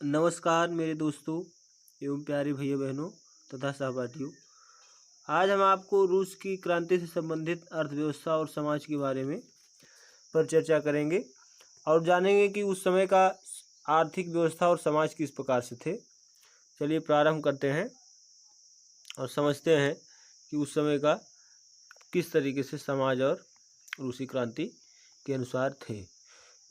नमस्कार मेरे दोस्तों एवं प्यारे भैया बहनों तथा सहपाठियों। आज हम आपको रूस की क्रांति से संबंधित अर्थव्यवस्था और समाज के बारे में पर चर्चा करेंगे और जानेंगे कि उस समय का आर्थिक व्यवस्था और समाज किस प्रकार से थे। चलिए प्रारंभ करते हैं और समझते हैं कि उस समय का किस तरीके से समाज और रूसी क्रांति के अनुसार थे।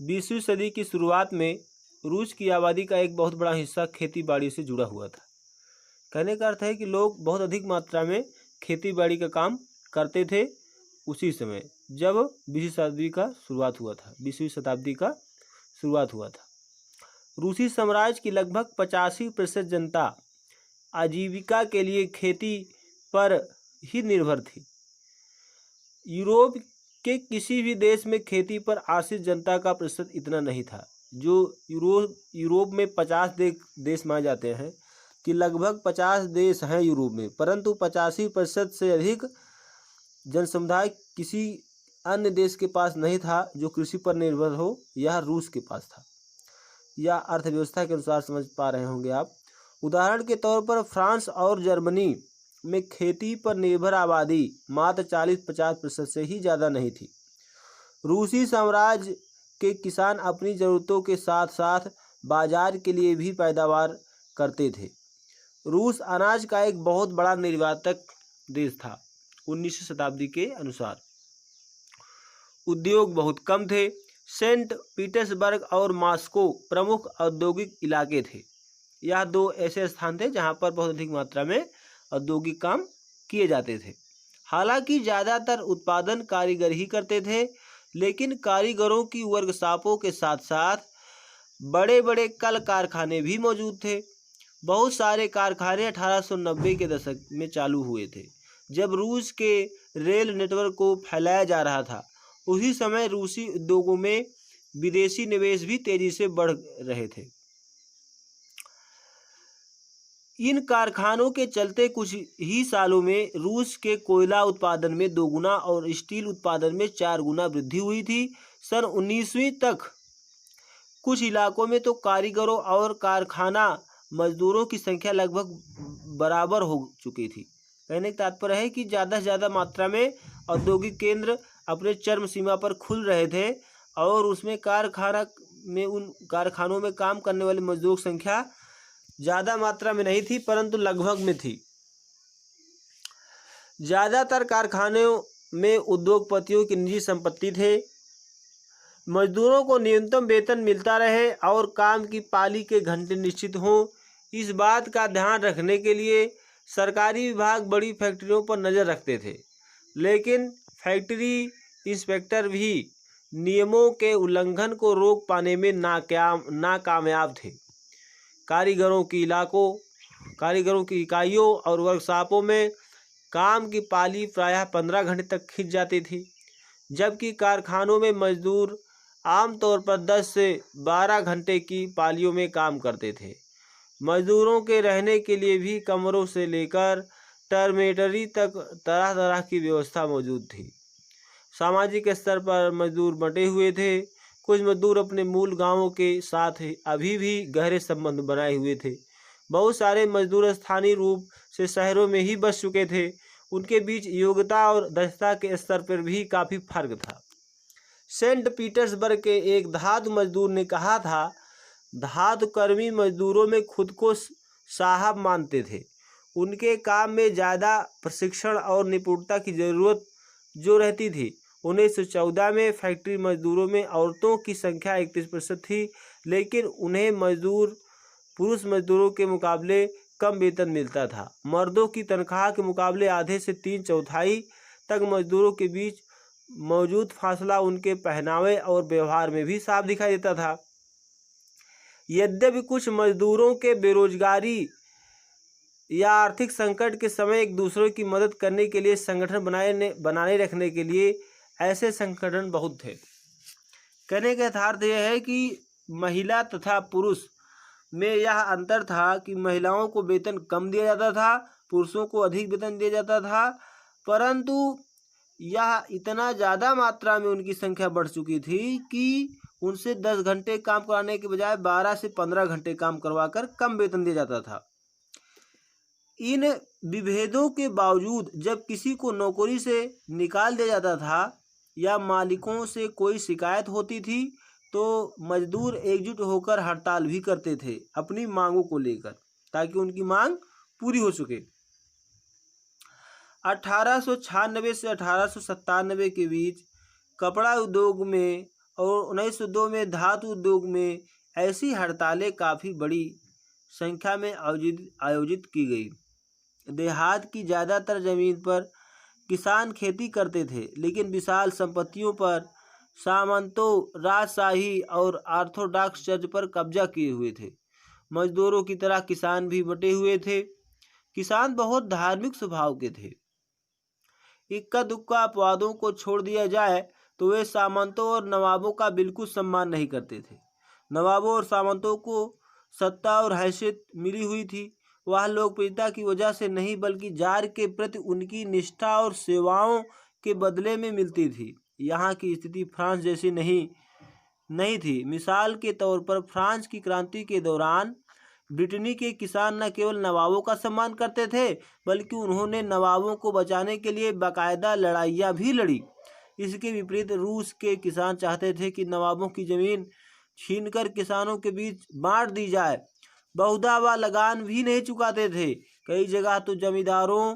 20वीं सदी की शुरुआत में रूस की आबादी का एक बहुत बड़ा हिस्सा खेती बाड़ी से जुड़ा हुआ था। कहने का अर्थ है कि लोग बहुत अधिक मात्रा में खेती बाड़ी का काम करते थे उसी समय जब 20वीं शताब्दी का शुरुआत हुआ था। 20वीं शताब्दी का शुरुआत हुआ था। रूसी साम्राज्य की लगभग 85% जनता आजीविका के लिए खेती पर ही निर्भर थी। यूरोप के किसी भी देश में खेती पर आश्रित जनता का प्रतिशत इतना नहीं था। जो यूरोप में 50 देश माने जाते हैं कि लगभग 50 देश हैं यूरोप में, परंतु 85% से अधिक जनसमुदाय किसी अन्य देश के पास नहीं था जो कृषि पर निर्भर हो। यह रूस के पास था। यह अर्थव्यवस्था के अनुसार समझ पा रहे होंगे आप। उदाहरण के तौर पर फ्रांस और जर्मनी में खेती पर निर्भर आबादी मात्र 40-50% से ही ज़्यादा नहीं थी। रूसी साम्राज्य के किसान अपनी ज़रूरतों के साथ साथ बाजार के लिए भी पैदावार करते थे। रूस अनाज का एक बहुत बड़ा निर्यातक देश था। 19वीं शताब्दी के अनुसार उद्योग बहुत कम थे। सेंट पीटर्सबर्ग और मॉस्को प्रमुख औद्योगिक इलाके थे। यह दो ऐसे स्थान थे जहां पर बहुत अधिक मात्रा में औद्योगिक काम किए जाते थे। हालांकि ज़्यादातर उत्पादन कारीगर ही करते थे, लेकिन कारीगरों की वर्कशॉपों के साथ साथ बड़े बड़े कल कारखाने भी मौजूद थे। बहुत सारे कारखाने 1890 के दशक में चालू हुए थे, जब रूस के रेल नेटवर्क को फैलाया जा रहा था। उसी समय रूसी उद्योगों में विदेशी निवेश भी तेजी से बढ़ रहे थे। इन कारखानों के चलते कुछ ही सालों में रूस के कोयला उत्पादन में 2 गुना और स्टील उत्पादन में 4 गुना वृद्धि हुई थी। सन 19वीं तक कुछ इलाकों में तो कारीगरों और कारखाना मजदूरों की संख्या लगभग बराबर हो चुकी थी। कहने का तात्पर्य है कि ज़्यादा से ज़्यादा मात्रा में औद्योगिक केंद्र अपने चरम सीमा पर खुल रहे थे और उसमें उन कारखानों में काम करने वाले मजदूरों की संख्या ज़्यादा मात्रा में नहीं थी, परंतु लगभग में थी। ज़्यादातर कारखानों में उद्योगपतियों की निजी संपत्ति थे। मजदूरों को न्यूनतम वेतन मिलता रहे और काम की पाली के घंटे निश्चित हों, इस बात का ध्यान रखने के लिए सरकारी विभाग बड़ी फैक्ट्रियों पर नज़र रखते थे, लेकिन फैक्ट्री इंस्पेक्टर भी नियमों के उल्लंघन को रोक पाने में नाकामयाब थे। कारीगरों की इकाइयों और वर्कशॉपों में काम की पाली प्रायः 15 घंटे तक खिंच जाती थी, जबकि कारखानों में मजदूर आमतौर पर 10 से 12 घंटे की पालियों में काम करते थे। मजदूरों के रहने के लिए भी कमरों से लेकर डॉर्मेटरी तक तरह तरह की व्यवस्था मौजूद थी। सामाजिक स्तर पर मजदूर बंटे हुए थे। कुछ मजदूर अपने मूल गांवों के साथ अभी भी गहरे संबंध बनाए हुए थे। बहुत सारे मजदूर स्थानीय रूप से शहरों में ही बस चुके थे। उनके बीच योग्यता और दक्षता के स्तर पर भी काफ़ी फर्क था। सेंट पीटर्सबर्ग के एक धातु मजदूर ने कहा था, धातुकर्मी मजदूरों में खुद को साहब मानते थे। उनके काम में ज़्यादा प्रशिक्षण और निपुणता की ज़रूरत जो रहती थी। 1914 में फैक्ट्री मजदूरों में औरतों की संख्या 31% थी, लेकिन उन्हें पुरुष मजदूरों के मुकाबले कम वेतन मिलता था। मर्दों की तनख्वाह के मुकाबले आधे से 3/4 तक मजदूरों के बीच मौजूद फासला उनके पहनावे और व्यवहार में भी साफ दिखाई देता था। यद्यपि कुछ मजदूरों के बेरोजगारी या आर्थिक संकट के समय एक दूसरे की मदद करने के लिए संगठन बनाने रखने के लिए ऐसे संगठन बहुत थे। कहने का यथार्थ यह है कि महिला तथा पुरुष में यह अंतर था कि महिलाओं को वेतन कम दिया जाता था, पुरुषों को अधिक वेतन दिया जाता था, परंतु यह इतना ज़्यादा मात्रा में उनकी संख्या बढ़ चुकी थी कि उनसे 10 घंटे काम कराने के बजाय 12 से 15 घंटे काम करवाकर कम वेतन दिया जाता था। इन विभेदों के बावजूद जब किसी को नौकरी से निकाल दिया जाता था या मालिकों से कोई शिकायत होती थी तो मजदूर एकजुट होकर हड़ताल भी करते थे अपनी मांगों को लेकर, ताकि उनकी मांग पूरी हो सके। 1896 से 1897 के बीच कपड़ा उद्योग में और 1902 में धातु उद्योग में ऐसी हड़तालें काफ़ी बड़ी संख्या में आयोजित की गई। देहात की ज़्यादातर ज़मीन पर किसान खेती करते थे, लेकिन विशाल संपत्तियों पर सामंतों, राजशाही और ऑर्थोडॉक्स चर्च पर कब्जा किए हुए थे। मजदूरों की तरह किसान भी बटे हुए थे। किसान बहुत धार्मिक स्वभाव के थे। इक्का दुक्का अपवादों को छोड़ दिया जाए तो वे सामंतों और नवाबों का बिल्कुल सम्मान नहीं करते थे। नवाबों और सामंतों को सत्ता और हैसियत मिली हुई थी, वह लोकप्रियता की वजह से नहीं बल्कि जार के प्रति उनकी निष्ठा और सेवाओं के बदले में मिलती थी। यहाँ की स्थिति फ्रांस जैसी नहीं थी। मिसाल के तौर पर फ्रांस की क्रांति के दौरान ब्रिटेनी के किसान न केवल नवाबों का सम्मान करते थे बल्कि उन्होंने नवाबों को बचाने के लिए बाकायदा लड़ाइयाँ भी लड़ी। इसके विपरीत रूस के किसान चाहते थे कि नवाबों की ज़मीन छीनकर किसानों के बीच बांट दी जाए। बहुधा व लगान भी नहीं चुकाते थे। कई जगह तो जमींदारों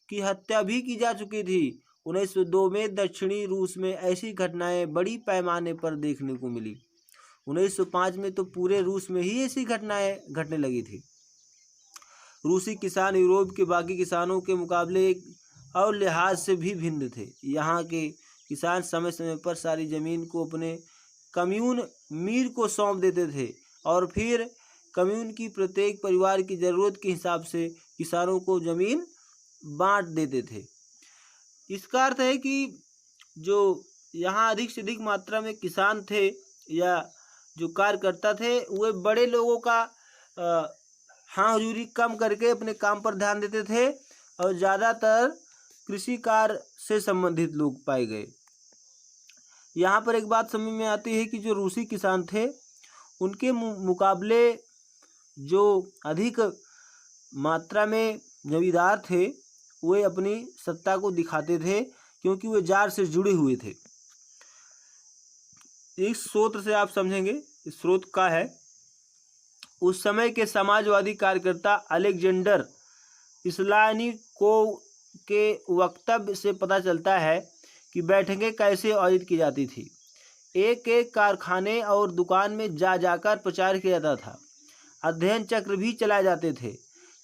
की हत्या भी की जा चुकी थी। 1902 में दक्षिणी रूस में ऐसी घटनाएं बड़ी पैमाने पर देखने को मिली। 1905 में तो पूरे रूस में ही ऐसी घटनाएं घटने लगी थी। रूसी किसान यूरोप के बाकी किसानों के मुकाबले एक और लिहाज से भी भिन्न थे। यहाँ के किसान समय समय पर सारी ज़मीन को अपने कम्यून मीर को सौंप देते थे और फिर कम्यून की प्रत्येक परिवार की ज़रूरत के हिसाब से किसानों को ज़मीन बांट देते थे। इसका अर्थ है कि जो यहाँ अधिक से अधिक मात्रा में किसान थे या जो कार्यकर्ता थे वे बड़े लोगों का हाँ हुजूरी कम करके अपने काम पर ध्यान देते थे और ज़्यादातर कृषि कार्य से संबंधित लोग पाए गए। यहाँ पर एक बात समझ में आती है कि जो रूसी किसान थे उनके मुकाबले जो अधिक मात्रा में जमींदार थे वे अपनी सत्ता को दिखाते थे क्योंकि वे जार से जुड़े हुए थे। इस स्रोत से आप समझेंगे, इस स्रोत का है उस समय के समाजवादी कार्यकर्ता अलेक्जेंडर इसलानिकोव के वक्तव्य से पता चलता है कि बैठकें कैसे आयोजित की जाती थी। एक एक कारखाने और दुकान में जाकर प्रचार किया जाता था। अध्ययन चक्र भी चलाए जाते थे।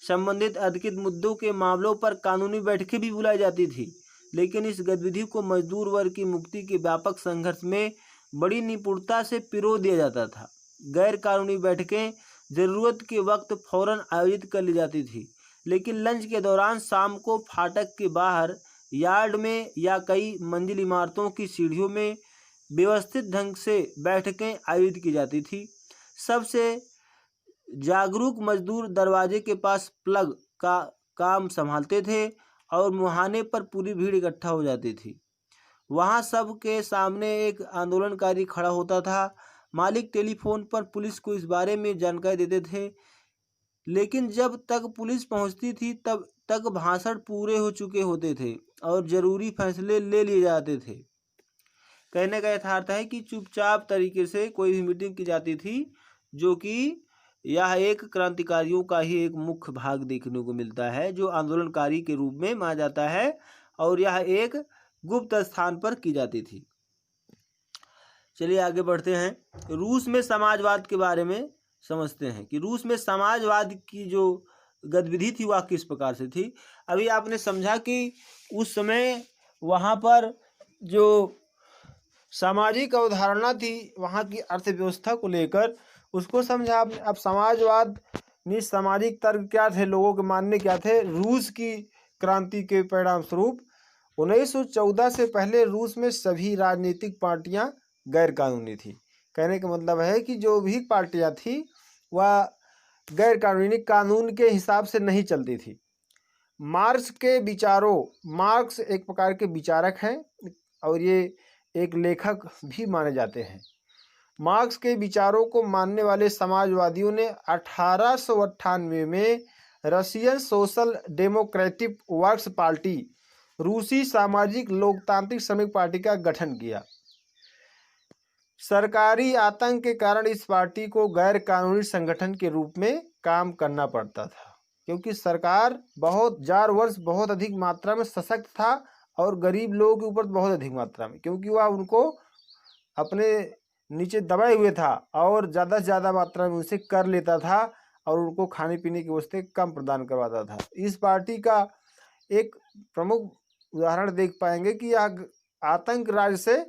संबंधित अधिकृत मुद्दों के मामलों पर कानूनी बैठकें भी बुलाई जाती थी। लेकिन इस गतिविधि को मजदूर वर्ग की मुक्ति के व्यापक संघर्ष में बड़ी निपुणता से पिरो दिया जाता था। गैर कानूनी बैठकें ज़रूरत के वक्त फौरन आयोजित कर ली जाती थी, लेकिन लंच के दौरान शाम को फाटक के बाहर यार्ड में या कई मंजिल इमारतों की सीढ़ियों में व्यवस्थित ढंग से बैठकें आयोजित की जाती थी। सबसे जागरूक मजदूर दरवाजे के पास प्लग का काम संभालते थे और मुहाने पर पूरी भीड़ इकट्ठा हो जाती थी। वहाँ सबके सामने एक आंदोलनकारी खड़ा होता था। मालिक टेलीफोन पर पुलिस को इस बारे में जानकारी देते थे, लेकिन जब तक पुलिस पहुँचती थी तब तक भाषण पूरे हो चुके होते थे और ज़रूरी फैसले ले लिए जाते थे। कहने का यथार्थ है कि चुपचाप तरीके से कोई भी मीटिंग की जाती थी, जो कि यह एक क्रांतिकारियों का ही एक मुख्य भाग देखने को मिलता है जो आंदोलनकारी के रूप में माना जाता है और यह एक गुप्त स्थान पर की जाती थी। चलिए आगे बढ़ते हैं। रूस में समाजवाद के बारे में समझते हैं कि रूस में समाजवाद की जो गतिविधि थी वह किस प्रकार से थी। अभी आपने समझा कि उस समय वहाँ पर जो सामाजिक अवधारणा थी वहाँ की अर्थव्यवस्था को लेकर उसको समझा आपने। अब समाजवाद में सामाजिक तर्क क्या थे, लोगों के मानने क्या थे। रूस की क्रांति के परिणाम स्वरूप 1914 से पहले रूस में सभी राजनीतिक पार्टियां गैर कानूनी थी। कहने का मतलब है कि जो भी पार्टियां थी वह गैर कानूनी, कानून के हिसाब से नहीं चलती थी। मार्क्स के विचारों, मार्क्स एक प्रकार के विचारक हैं और ये एक लेखक भी माने जाते हैं। मार्क्स के विचारों को मानने वाले समाजवादियों ने 1898 में Russian social democratic works party, रूसी सामाजिक लोकतांत्रिक श्रमिक पार्टी का गठन किया। सरकारी आतंक के कारण इस पार्टी को गैर कानूनी संगठन के रूप में काम करना पड़ता था, क्योंकि सरकार जार वर्ष बहुत अधिक मात्रा में सशक्त था और गरीब लोगों के ऊपर बहुत अधिक मात्रा में, क्योंकि वह उनको अपने नीचे दबाए हुए था और ज़्यादा से ज़्यादा मात्रा में उनसे कर लेता था और उनको खाने पीने की वस्तुएं कम प्रदान करवाता था। इस पार्टी का एक प्रमुख उदाहरण देख पाएंगे कि यह आतंक राज से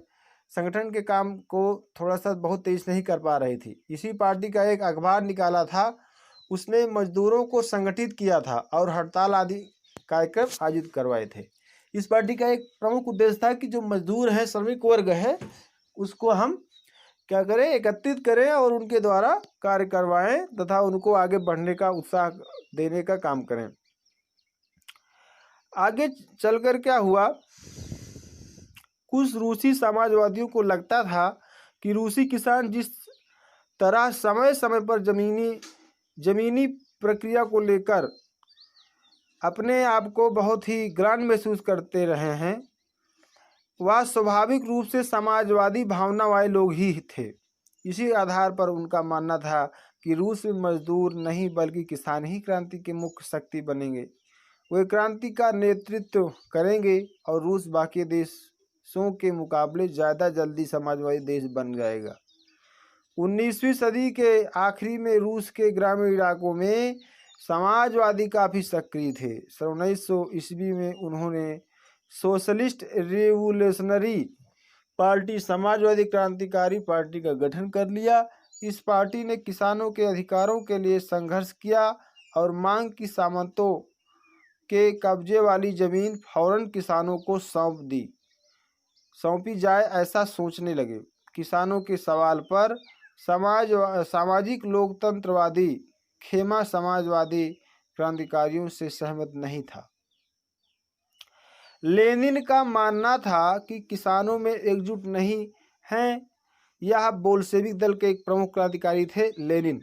संगठन के काम को थोड़ा सा बहुत तेज नहीं कर पा रही थी। इसी पार्टी का एक अखबार निकाला था, उसने मजदूरों को संगठित किया था और हड़ताल आदि कार्यक्रम आयोजित करवाए थे। इस पार्टी का एक प्रमुख उद्देश्य था कि जो मजदूर हैं, श्रमिक वर्ग है, उसको हम क्या करें, एकत्रित करें और उनके द्वारा कार्य करवाएं तथा उनको आगे बढ़ने का उत्साह देने का काम करें। आगे चलकर क्या हुआ, कुछ रूसी समाजवादियों को लगता था कि रूसी किसान जिस तरह समय समय पर जमीनी प्रक्रिया को लेकर अपने आप को बहुत ही ग्रांड महसूस करते रहे हैं, वह स्वाभाविक रूप से समाजवादी भावना वाले लोग ही थे। इसी आधार पर उनका मानना था कि रूस में मजदूर नहीं बल्कि किसान ही क्रांति के मुख्य शक्ति बनेंगे। वे क्रांति का नेतृत्व करेंगे और रूस बाकी देशों के मुकाबले ज़्यादा जल्दी समाजवादी देश बन जाएगा। 19वीं सदी के आखिरी में रूस के ग्रामीण इलाकों में समाजवादी काफ़ी सक्रिय थे। 1900 ईस्वी में उन्होंने सोशलिस्ट रिवोल्यूशनरी पार्टी, समाजवादी क्रांतिकारी पार्टी का गठन कर लिया। इस पार्टी ने किसानों के अधिकारों के लिए संघर्ष किया और मांग की सामंतों के कब्जे वाली जमीन फौरन किसानों को सौंपी जाए, ऐसा सोचने लगे। किसानों के सवाल पर सामाजिक लोकतंत्रवादी खेमा समाजवादी क्रांतिकारियों से सहमत नहीं था। लेनिन का मानना था कि किसानों में एकजुट नहीं हैं। यह बोल्शेविक दल के एक प्रमुख क्रांतिकारी थे। लेनिन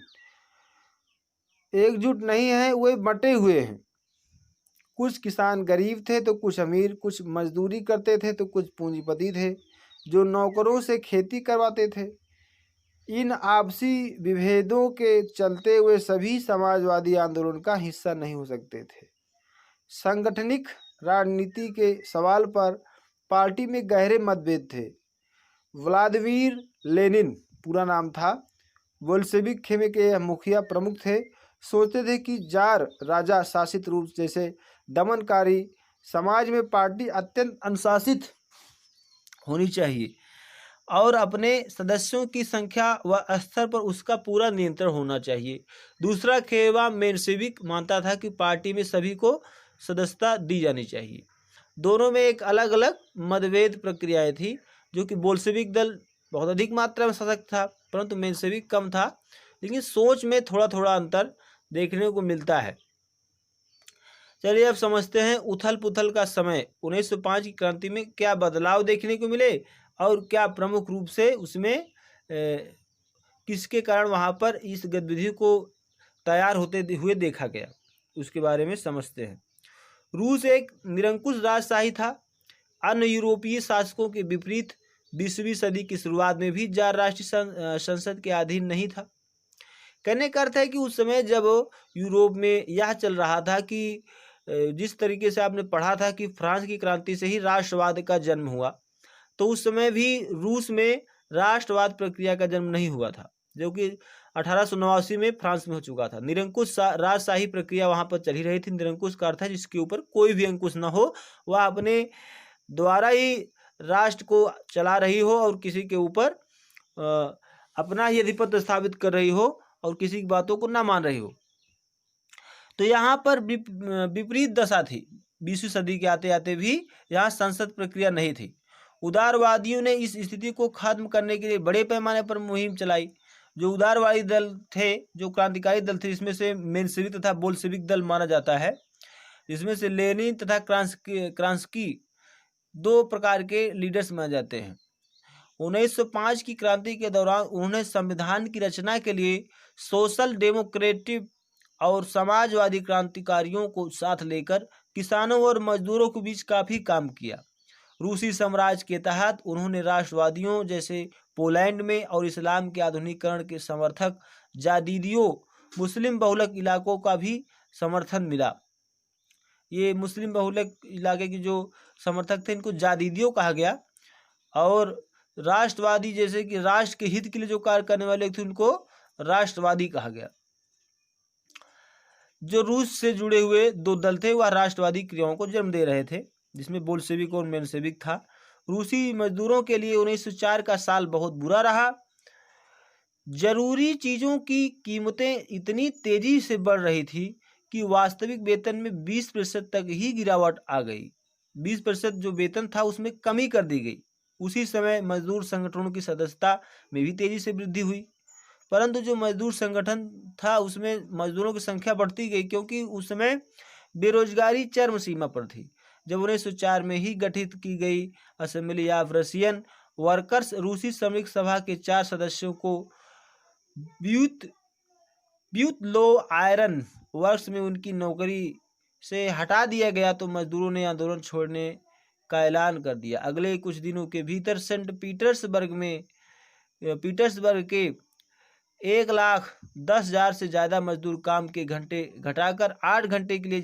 एकजुट नहीं है, वे बंटे हुए हैं। कुछ किसान गरीब थे तो कुछ अमीर, कुछ मजदूरी करते थे तो कुछ पूंजीपति थे जो नौकरों से खेती करवाते थे। इन आपसी विभेदों के चलते हुए सभी समाजवादी आंदोलन का हिस्सा नहीं हो सकते थे। सांगठनिक राजनीति के सवाल पर पार्टी में गहरे मतभेद थे। व्लादिमीर लेनिन पूरा नाम था, बोल्शेविक खेमे के मुखिया प्रमुख थे। सोचते थे कि जार राजा शासित रूप जैसे दमनकारी समाज में पार्टी अत्यंत अनुशासित होनी चाहिए और अपने सदस्यों की संख्या व स्तर पर उसका पूरा नियंत्रण होना चाहिए। दूसरा खेमा मेन्शेविक मानता था कि पार्टी में सभी को सदस्यता दी जानी चाहिए। दोनों में एक अलग अलग मतभेद प्रक्रियाएं थी, जो कि बोल्शेविक दल बहुत अधिक मात्रा में सशक्त था परंतु मेन्शेविक कम था, लेकिन सोच में थोड़ा थोड़ा अंतर देखने को मिलता है। चलिए अब समझते हैं उथल पुथल का समय 1905 की क्रांति में क्या बदलाव देखने को मिले और क्या प्रमुख रूप से उसमें किसके कारण वहाँ पर इस गतिविधि को तैयार होते हुए देखा गया, उसके बारे में समझते हैं। रूस एक निरंकुश राजशाही था। अन्य यूरोपीय शासकों के विपरीत 20वीं सदी की शुरुआत में भी जार राष्ट्रीय संसद के अधीन नहीं था। कहने का अर्थ है कि उस समय जब यूरोप में यह चल रहा था कि जिस तरीके से आपने पढ़ा था कि फ्रांस की क्रांति से ही राष्ट्रवाद का जन्म हुआ, तो उस समय भी रूस में राष्ट्रवाद प्रक्रिया का जन्म नहीं हुआ था, जो कि 1889 में फ्रांस में हो चुका था। निरंकुश राजशाही प्रक्रिया वहाँ पर चली रही थी। निरंकुश का अर्थ है जिसके ऊपर कोई भी अंकुश न हो, वह अपने द्वारा ही राष्ट्र को चला रही हो और किसी के ऊपर अपना ही अधिपत्य स्थापित कर रही हो और किसी की बातों को ना मान रही हो। तो यहाँ पर विपरीत दशा थी। 20वीं सदी के आते आते भी यहाँ संसद प्रक्रिया नहीं थी। उदारवादियों ने इस स्थिति को खत्म करने के लिए बड़े पैमाने पर मुहिम चलाई। जो उदारवादी दल थे, जो क्रांतिकारी दल थे, इसमें से मेन्शेविक तथा बोल्शेविक दल माना जाता है, जिसमें से लेनिन तथा क्रांस्की दो प्रकार के लीडर्स माने जाते हैं। 1905 की क्रांति के दौरान उन्होंने संविधान की रचना के लिए सोशल डेमोक्रेटिक और समाजवादी क्रांतिकारियों को साथ लेकर किसानों और मजदूरों के बीच काफ़ी काम किया। रूसी साम्राज्य के तहत उन्होंने राष्ट्रवादियों जैसे पोलैंड में और इस्लाम के आधुनिकीकरण के समर्थक जादीदियों मुस्लिम बहुलक इलाकों का भी समर्थन मिला। ये मुस्लिम बहुलक इलाके के जो समर्थक थे इनको जादीदियों कहा गया, और राष्ट्रवादी जैसे कि राष्ट्र के हित के लिए जो कार्य करने वाले थे उनको राष्ट्रवादी कहा गया। जो रूस से जुड़े हुए दो दल थे वह राष्ट्रवादी क्रियाओं को जन्म दे रहे थे, जिसमें बोल्शेविक और मेंशेविक था। रूसी मजदूरों के लिए 1904 का साल बहुत बुरा रहा। जरूरी चीज़ों की कीमतें इतनी तेजी से बढ़ रही थी कि वास्तविक वेतन में 20% तक ही गिरावट आ गई। 20% जो वेतन था उसमें कमी कर दी गई। उसी समय मजदूर संगठनों की सदस्यता में भी तेजी से वृद्धि हुई, परंतु जो मजदूर संगठन था उसमें मजदूरों की संख्या बढ़ती गई, क्योंकि उस समय बेरोजगारी चरम सीमा पर थी। जब 1904 में ही गठित की गई असेंबली ऑफ रशियन वर्कर्स रूसी श्रमिक सभा के 4 सदस्यों को ब्यूत लो आयरन वर्क्स में उनकी नौकरी से हटा दिया गया, तो मजदूरों ने आंदोलन छोड़ने का ऐलान कर दिया। अगले कुछ दिनों के भीतर सेंट पीटर्सबर्ग के 1,10,000 से ज़्यादा मजदूर काम के घंटे घटाकर 8 घंटे के लिए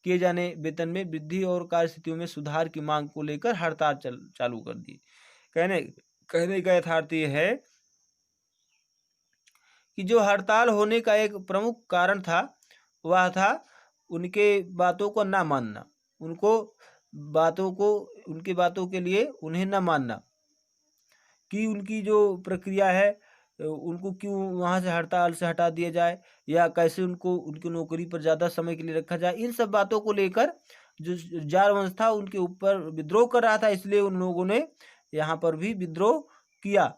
किए जाने वेतन में वृद्धि और कार्यस्थितियों में सुधार की मांग को लेकर हड़ताल चालू कर दी। कहने का यथार्थ ये है कि जो हड़ताल होने का एक प्रमुख कारण था वह था उनके बातों को ना मानना, उनकी बातों के लिए उन्हें ना मानना, कि उनकी जो प्रक्रिया है उनको क्यों वहाँ से हड़ताल से हटा दिया जाए या कैसे उनकी नौकरी पर ज़्यादा समय के लिए रखा जाए। इन सब बातों को लेकर जो जार वंश था उनके ऊपर विद्रोह कर रहा था, इसलिए उन लोगों ने यहाँ पर भी विद्रोह किया।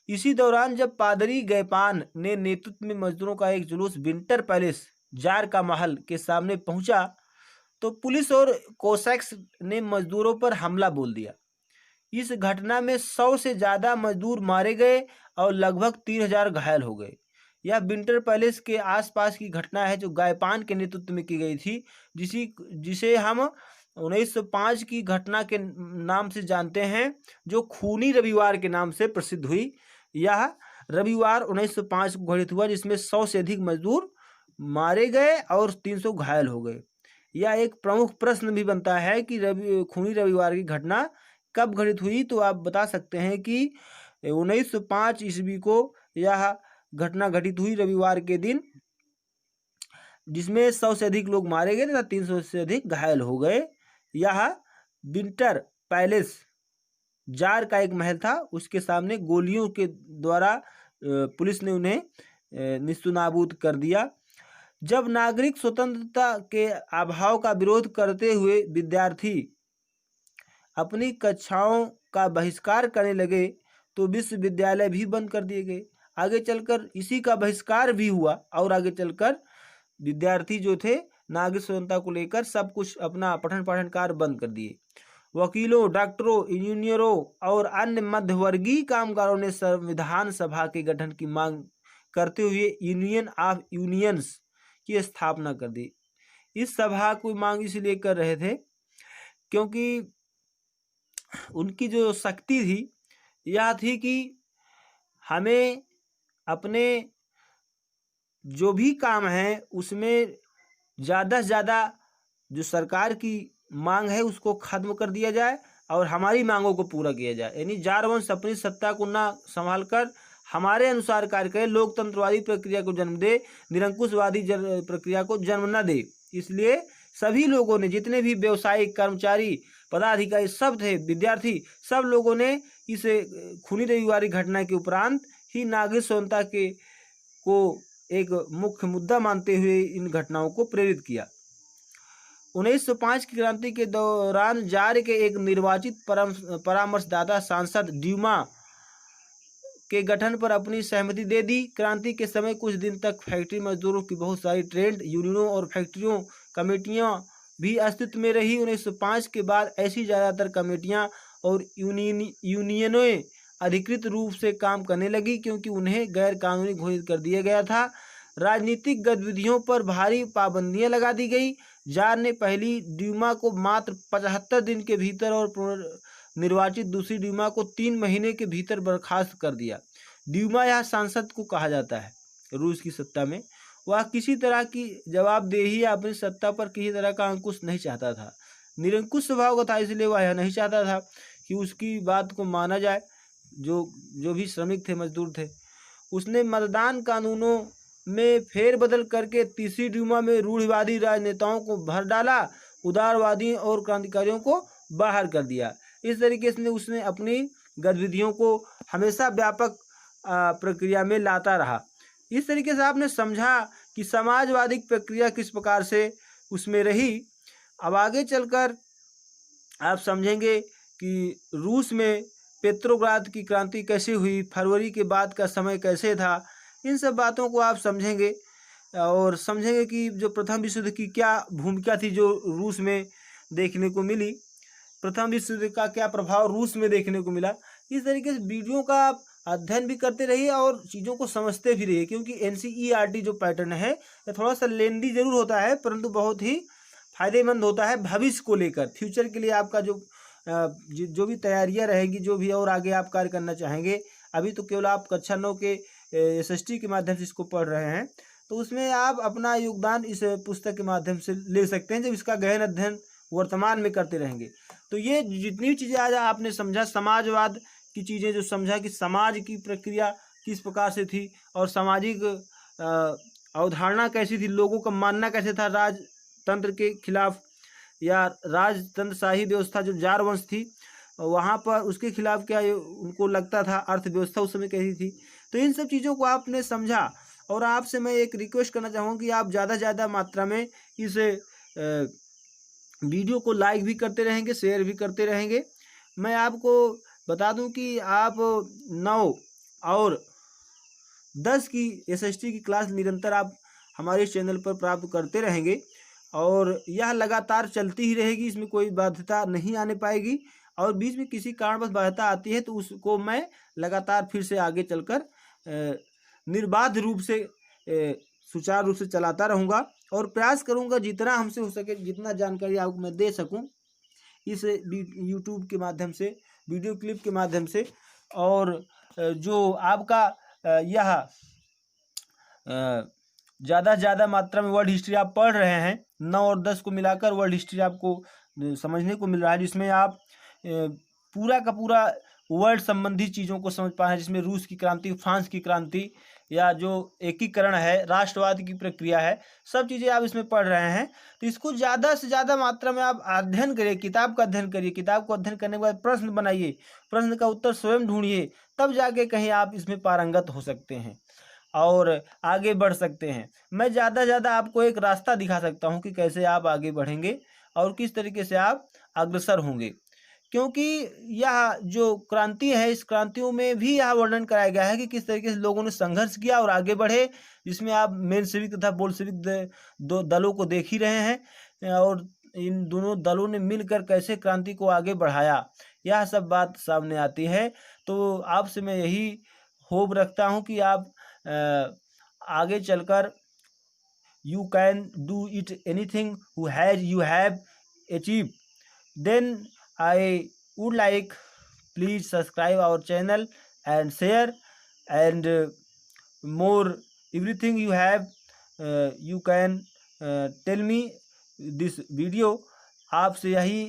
इसी दौरान जब पादरी गैपान ने नेतृत्व में मजदूरों का एक जुलूस विंटर पैलेस जार का महल के सामने पहुंचा, तो पुलिस और कोसैक्स ने मजदूरों पर हमला बोल दिया। इस घटना में 100 से ज़्यादा मजदूर मारे गए और लगभग 3,000 घायल हो गए। यह विंटर पैलेस के आसपास की घटना है जो गैपान के नेतृत्व में की गई थी, जिसे हम 1905 की घटना के नाम से जानते हैं, जो खूनी रविवार के नाम से प्रसिद्ध हुई। यह रविवार 1905 को घटित हुआ, जिसमें 100 से अधिक मजदूर मारे गए और 300 घायल हो गए। यह एक प्रमुख प्रश्न भी बनता है कि खूनी रविवार की घटना कब घटित हुई, तो आप बता सकते हैं कि 1905 ईस्वी को यह घटना घटित हुई रविवार के दिन, जिसमें 100 से अधिक लोग मारे गए तथा 300 से अधिक घायल हो गए। यह विंटर पैलेस जार का एक महल था, उसके सामने गोलियों के द्वारा पुलिस ने उन्हें निस्तनाबूद कर दिया। जब नागरिक स्वतंत्रता के अभाव का विरोध करते हुए विद्यार्थी अपनी कक्षाओं का बहिष्कार करने लगे तो विश्वविद्यालय भी बंद कर दिए गए। आगे चलकर इसी का बहिष्कार भी हुआ और आगे चलकर विद्यार्थी जो थे नागरिक स्वतंत्रता को लेकर सब कुछ अपना पठन पाठन कार्य बंद कर दिए। वकीलों, डॉक्टरों, इंजीनियरों और अन्य मध्यवर्गीय कामगारों ने संविधान सभा के गठन की मांग करते हुए यूनियन ऑफ यूनियंस की स्थापना कर दी। इस सभा को मांग इसलिए कर रहे थे क्योंकि उनकी जो शक्ति थी यह थी कि हमें अपने जो भी काम है उसमें ज़्यादा से ज़्यादा जो सरकार की मांग है उसको ख़त्म कर दिया जाए और हमारी मांगों को पूरा किया जाए। यानी जार वंश अपनी सत्ता को ना संभाल कर हमारे अनुसार कार्य करे, लोकतंत्रवादी प्रक्रिया को जन्म दे, निरंकुशवादी प्रक्रिया को जन्म न दे। इसलिए सभी लोगों ने, जितने भी व्यवसायिक, कर्मचारी, पदाधिकारी सब थे, विद्यार्थी, सब लोगों ने इस खूनी रविवार घटना के उपरांत ही नागरिक स्वतंत्रता को एक मुख्य मुद्दा मानते हुए इन घटनाओं को प्रेरित किया। 1905 की क्रांति के दौरान जार के एक निर्वाचित परामर्शदाता सांसद ड्यूमा के गठन पर अपनी सहमति दे दी। क्रांति के समय कुछ दिन तक फैक्ट्री मजदूरों की बहुत सारी ट्रेड यूनियनों और फैक्ट्रियों कमेटियां भी अस्तित्व में रही। 1905 के बाद ऐसी ज़्यादातर कमेटियां और यूनियनें अधिकृत रूप से काम करने लगी, क्योंकि उन्हें गैर कानूनी घोषित कर दिया गया था। राजनीतिक गतिविधियों पर भारी पाबंदियां लगा दी गई। जार ने पहली ड्यूमा को मात्र 75 दिन के भीतर और पुनर्निर्वाचित दूसरी ड्यूमा को 3 महीने के भीतर बर्खास्त कर दिया। ड्यूमा यह सांसद को कहा जाता है। रूस की सत्ता में वह किसी तरह की जवाबदेही या अपनी सत्ता पर किसी तरह का अंकुश नहीं चाहता था। निरंकुश स्वभाव का था, इसलिए वह यह नहीं चाहता था कि उसकी बात को माना जाए। जो भी श्रमिक थे, मजदूर थे, उसने मतदान कानूनों में फेरबदल करके तीसरी ड्यूमा में रूढ़िवादी राजनेताओं को भर डाला, उदारवादियों और क्रांतिकारियों को बाहर कर दिया। इस तरीके से उसने अपनी गतिविधियों को हमेशा व्यापक प्रक्रिया में लाता रहा। इस तरीके से आपने समझा कि समाजवादी प्रक्रिया किस प्रकार से उसमें रही। अब आगे चलकर आप समझेंगे कि रूस में पेट्रोग्राद की क्रांति कैसे हुई, फरवरी के बाद का समय कैसे था। इन सब बातों को आप समझेंगे और समझेंगे कि जो प्रथम विश्व युद्ध की क्या भूमिका थी जो रूस में देखने को मिली, प्रथम विश्व युद्ध का क्या प्रभाव रूस में देखने को मिला। इस तरीके से वीडियो का आप अध्ययन भी करते रहिए और चीज़ों को समझते भी रहिए, क्योंकि NCERT जो पैटर्न है ये थोड़ा सा लेंदी जरूर होता है, परंतु बहुत ही फायदेमंद होता है भविष्य को लेकर। फ्यूचर के लिए आपका जो भी तैयारियां रहेगी, जो भी और आगे आप कार्य करना चाहेंगे, अभी तो केवल आप कक्षा 9 के SST के माध्यम से इसको पढ़ रहे हैं, तो उसमें आप अपना योगदान इस पुस्तक के माध्यम से ले सकते हैं, जब इसका गहन अध्ययन वर्तमान में करते रहेंगे। तो ये जितनी भी चीज़ें आज आपने समझा, समाजवाद की चीज़ें जो समझा कि समाज की प्रक्रिया किस प्रकार से थी और सामाजिक अवधारणा कैसी थी, लोगों का मानना कैसे था राजतंत्र के खिलाफ या राजतंत्रशाही व्यवस्था जो जार वंश थी वहाँ पर उसके खिलाफ क्या उनको लगता था, अर्थव्यवस्था उस समय कैसी थी। तो इन सब चीज़ों को आपने समझा और आपसे मैं एक रिक्वेस्ट करना चाहूँगा कि आप ज़्यादा से ज़्यादा मात्रा में इस वीडियो को लाइक भी करते रहेंगे, शेयर भी करते रहेंगे। मैं आपको बता दूं कि आप 9 और 10 की SST की क्लास निरंतर आप हमारे चैनल पर प्राप्त करते रहेंगे और यह लगातार चलती ही रहेगी, इसमें कोई बाध्यता नहीं आने पाएगी। और बीच में किसी कारणवश बाध्यता आती है तो उसको मैं लगातार फिर से आगे चलकर निर्बाध रूप से सुचारू रूप से चलाता रहूँगा और प्रयास करूँगा जितना हमसे हो सके, जितना जानकारी आपको मैं दे सकूँ इस YouTube के माध्यम से, वीडियो क्लिप के माध्यम से। और जो आपका यह ज़्यादा से ज़्यादा मात्रा में वर्ल्ड हिस्ट्री आप पढ़ रहे हैं, 9 और 10 को मिलाकर वर्ल्ड हिस्ट्री आपको समझने को मिल रहा है, जिसमें आप पूरा का पूरा वर्ल्ड संबंधी चीज़ों को समझ पा रहे हैं, जिसमें रूस की क्रांति, फ्रांस की क्रांति या जो एकीकरण है, राष्ट्रवाद की प्रक्रिया है, सब चीज़ें आप इसमें पढ़ रहे हैं। तो इसको ज़्यादा से ज़्यादा मात्रा में आप अध्ययन करिए, किताब का अध्ययन करिए। किताब को अध्ययन करने के बाद प्रश्न बनाइए, प्रश्न का उत्तर स्वयं ढूंढिए, तब जाके कहीं आप इसमें पारंगत हो सकते हैं और आगे बढ़ सकते हैं। मैं ज़्यादा से ज़्यादा आपको एक रास्ता दिखा सकता हूँ कि कैसे आप आगे बढ़ेंगे और किस तरीके से आप अग्रसर होंगे, क्योंकि यह जो क्रांति है, इस क्रांतियों में भी यह वर्णन कराया गया है कि किस तरीके से लोगों ने संघर्ष किया और आगे बढ़े, जिसमें आप मेंशेविक तथा बोल्शेविक दो दलों को देख ही रहे हैं और इन दोनों दलों ने मिलकर कैसे क्रांति को आगे बढ़ाया, यह सब बात सामने आती है। तो आपसे मैं यही होप रखता हूँ कि आप आगे चलकर you can do it anything you have achieved. Then I would like please subscribe our channel and share and more everything you have you can tell me this video. आपसे यही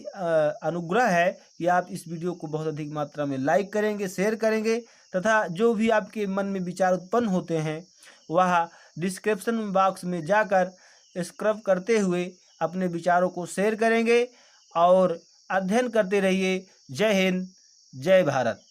अनुग्रह है कि आप इस वीडियो को बहुत अधिक मात्रा में लाइक करेंगे, शेयर करेंगे तथा जो भी आपके मन में विचार उत्पन्न होते हैं वह डिस्क्रिप्शन बॉक्स में जाकर स्क्रब करते हुए अपने विचारों को शेयर करेंगे और अध्ययन करते रहिए। जय हिंद, जय भारत।